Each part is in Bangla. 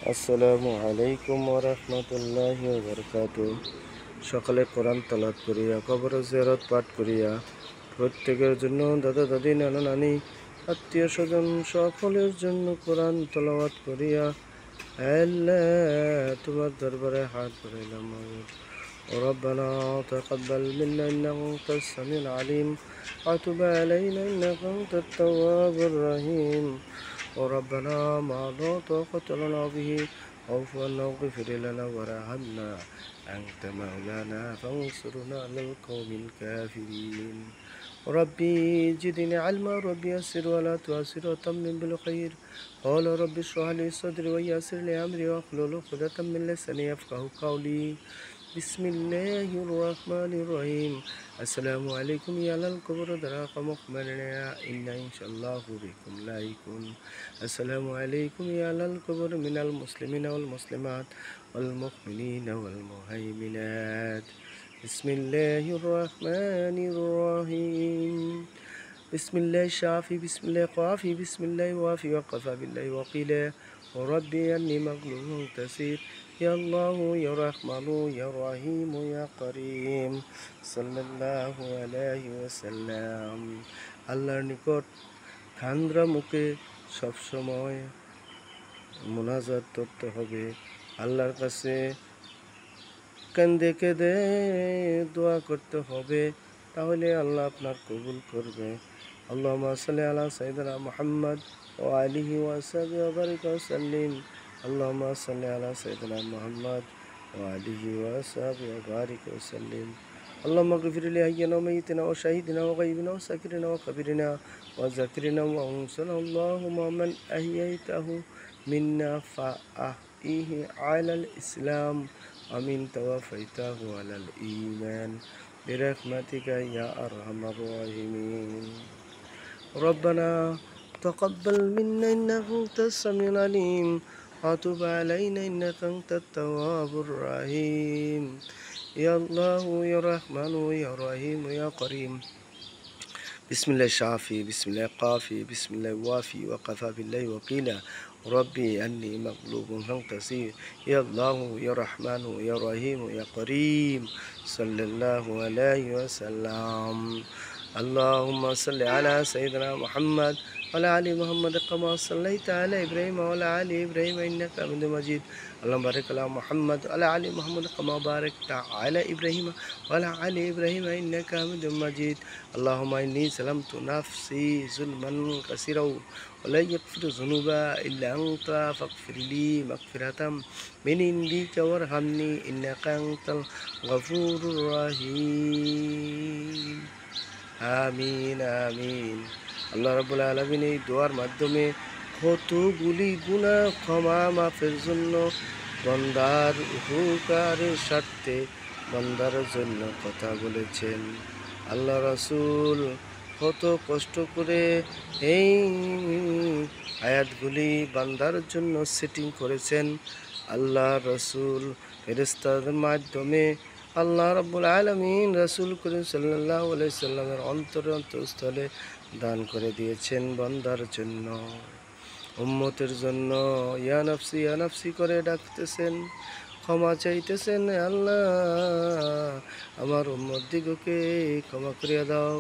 আসসালামু আলাইকুম ওয়া রাহমাতুল্লাহি ওয়া বারাকাতুহু। সকালে কোরআন তেলাওয়াত করিয়া, কবর জিয়ারত পাঠ করিয়া, প্রত্যেকের জন্য, দাদা দাদি, নানা নানি, আত্মীয় স্বজন সকলের জন্য কোরআন তেলাওয়াত করিয়া আল্লাহ তোমার দরবারে হাত বাড়াইলাম। ربنا تقبل منا إنك أنت السميع العليم وتب علينا إنك أنت التواب الرحيم. وربنا ما لا طاقة لنا به واعف عنا واغفر لنا وارحمنا أنت مولانا فانصرنا على القوم الكافرين. ربي زدني علما، ربي يسر ولا تعسر وتمم بالخير. قال ربي اشرح لي صدري ويسر لي أمري واحلل عقدة من لساني يفقهوا قولي. بسم الله الرحمن الرحيم. السلام عليكم يا الكبر دراق مقبلنا إن شاء الله بكم لايكون. السلام عليكم يا الكبر من المسلمين والمسلمات والمؤمنين والمهيمنات. بسم الله الرحمن الرحيم. بسم الله الشافي، بسم الله قافي، بسم الله وافي وقفى بالله وقيلا. وربي أني مغلوب تسير. يا الله يا رحمن يا رحيم يا كريم صلى الله عليه وسلم. আল্লাহর নিকট ঠান্ডা মুখে সবসময় মুনাজাত করতে হবে। আল্লাহর কাছে কান্দে কেঁদে দোয়া করতে হবে, তাহলে আল্লাহ আপনার কবুল করবে। আল্লাহুম্মা সাল্লি আলা সাইয়্যিদিনা মুহাম্মদ ওয়া আলিহি ওয়া সাহবিহি ওয়া বারিক ওয়া সাল্লিম। আল্লাহুম্মা সাল্লি আলা সাইয়্যিদিনা মুহাম্মদ ওয়া আলিহি ওয়া সাহবিহি ওয়া বারিক ওয়া সাল্লিম। আল্লাহুম্মা ইগফির লি হাইয়িনা ওয়া মাইয়িতিনা ওয়া শাহিদিনা ওয়া গায়িবিনা ওয়া সাকিরিনা ওয়া কাবিরিনা ওয়া যাকিরিনা ওয়া উনসানা। আল্লাহুম্মা মান আহইয়াইতাহু মিন্না ফাআহইহি আলাল ইসলাম আমিন তাওয়াফাইতাহু আলাল ঈমান বিরহমাতিকা ইয়া আরহামার রাহিমিন। ربنا تقبل منا إنك أنت السميع العليم وتب علينا إنك أنت التواب الرحيم. يا الله يا رحمن يا رحيم يا كريم. بسم الله الشافي، بسم الله قافي، بسم الله وافي وقفى بالله وقيلا. ربي أني مغلوب فانتصر. يا الله يا رحمن يا رحيم يا كريم صلى الله عليه وسلم. اللهم صل على سيدنا محمد وعلى آل محمد كما صليت على إبراهيم وعلى آل إبراهيم إنك حميد مجيد. اللهم بارك على محمد وعلى آل محمد كما باركت على إبراهيم وعلى آل إبراهيم إنك حميد مجيد. اللهم إني ظلمت نفسي ظلما كثيرا ولا يغفر الذنوب إلا أنت فاغفر لي مغفرة من عندك وارحمني إنك أنت الغفور الرحيم. আমিন আমিন। আল্লাহ রাব্বুল আলামিন এই দোয়ার মাধ্যমে কতগুলি গুনাহ ক্ষমা মাফের জন্য, বান্দার উপকারের স্বার্থে বান্দার জন্য কথা বলেছেন। আল্লাহ রাসূল কত কষ্ট করে এই আয়াতগুলি বান্দার জন্য সেটিং করেছেন। আল্লাহ রাসূল ফেরেশতাদের মাধ্যমে আল্লাহ রাব্বুল আলামিন রাসূল করিম সাল্লাল্লাহু আলাইহি সাল্লামের অন্তরস্থলে দান করে দিয়েছেন বান্দার জন্য, উম্মতের জন্য। ইয়া নাফসি করে ডাকতেছেন, ক্ষমা চাইতেছেন। আল্লাহ আমার উম্মত দিগকে ক্ষমা করিয়া দাও,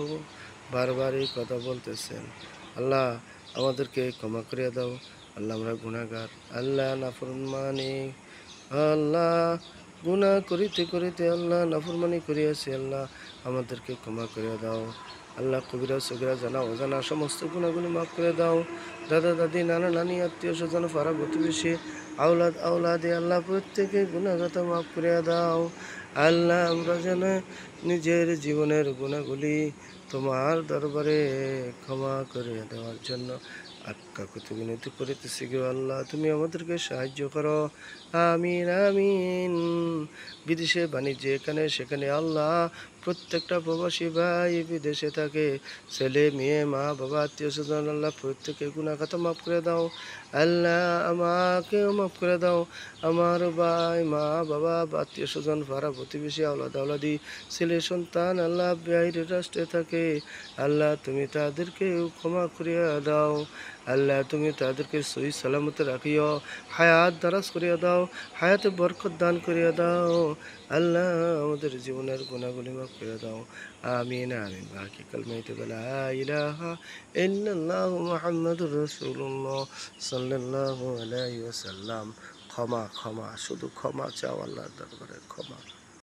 বারবার এই কথা বলতেছেন। আল্লাহ আমাদেরকে ক্ষমা করিয়া দাও। আল্লাহ আমরা গুনাহগার, আল্লাহ নাফরমানি, আল্লাহ গুনাহ করিতে করিতে আল্লাহ নাফরমানি করিয়াছি। আল্লাহ আমাদেরকে ক্ষমা করে দাও। আল্লাহ কবিরা সগিরা জানা অজানা সমস্ত গুনাহগুলি মাফ করে দাও। দাদা দাদি, নানা নানি, আত্মীয় স্বজন, পাড়া প্রতিবেশী, আওলাদে আল্লাহ প্রত্যেকে গুনাহগাতা মাফ করে দাও। আল্লাহ আমরা যেন নিজের জীবনের গুনাহগুলি তোমার দরবারে ক্ষমা করে দেওয়ার জন্য কাকুতি বিনতি করিতেছি গো আল্লাহ, তুমি আমাদেরকে সাহায্য করো। আমিন আমিন। বিদেশে বাণিজ্যে এখানে সেখানে আল্লাহ প্রত্যেকটা প্রবাসী ভাই বিদেশে থাকে, ছেলে মেয়ে মা বাবা আত্মীয় স্বজন, আল্লাহ প্রত্যেকে গুনাহ খাতা মাফ করে দাও। আল্লাহ আমাকেও মাফ করে দাও। আমার ভাই মা বাবা আত্মীয় স্বজন পাড়া প্রতিবেশী আওলাদি ছেলে সন্তান আল্লাহ বাইরের রাষ্ট্রে থাকে, আল্লাহ তুমি তাদেরকেও ক্ষমা করিয়া দাও। আল্লাহ তুমি তাদেরকে সহি সালামতে রাখিও, হায়াত দারাজ করিয়া দাও, হায়াতে বরকত দান করিয়া দাও। আল্লাহ আমাদের জীবনের গুণাগুলি মাফ করে দাও। আমিন আমিন। বাকি কালমাইতে বলা ইলাহা ইল্লাল্লাহু মুহাম্মাদুর রাসূলুল্লাহ সাল্লাল্লাহু আলাইহি ওয়াসাল্লাম। ক্ষমা ক্ষমা, শুধু ক্ষমা চাও আল্লাহর দরবারে, ক্ষমা।